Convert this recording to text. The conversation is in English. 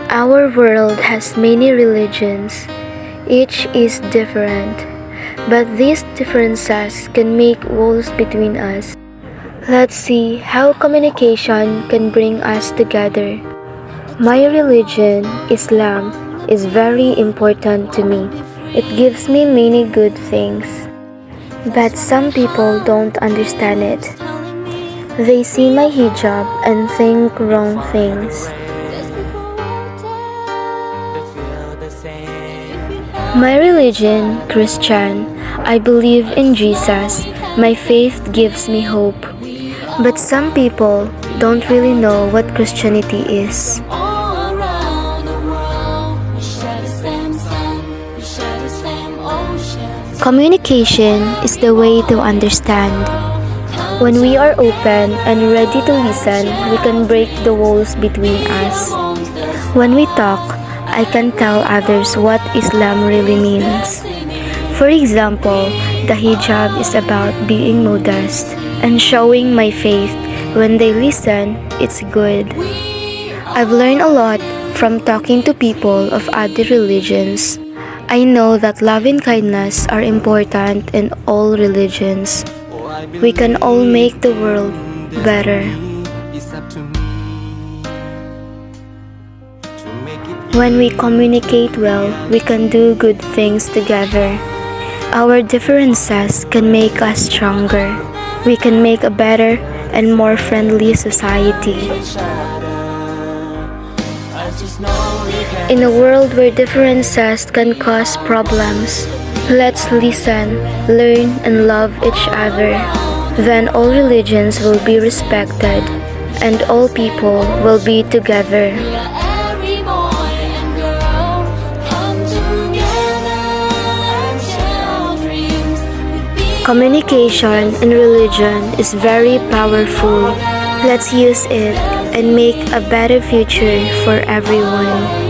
Our world has many religions. Each is different, but these differences can make walls between us. Let's see how communication can bring us together. My religion, Islam, is very important to me. It gives me many good things. But some people don't understand it. They see my hijab and think wrong things. My religion, Christian, I believe in Jesus. My faith gives me hope. But some people don't really know what Christianity is. Communication is the way to understand. When we are open and ready to listen, we can break the walls between us. When we talk, I can tell others what Islam really means. For example, the hijab is about being modest and showing my faith. When they listen, it's good. I've learned a lot from talking to people of other religions. I know that love and kindness are important in all religions. We can all make the world better. When we communicate well, we can do good things together. Our differences can make us stronger. We can make a better and more friendly society. In a world where differences can cause problems, let's listen, learn, and love each other. Then all religions will be respected, and all people will be together. Communication in religion is very powerful. Let's use it and make a better future for everyone.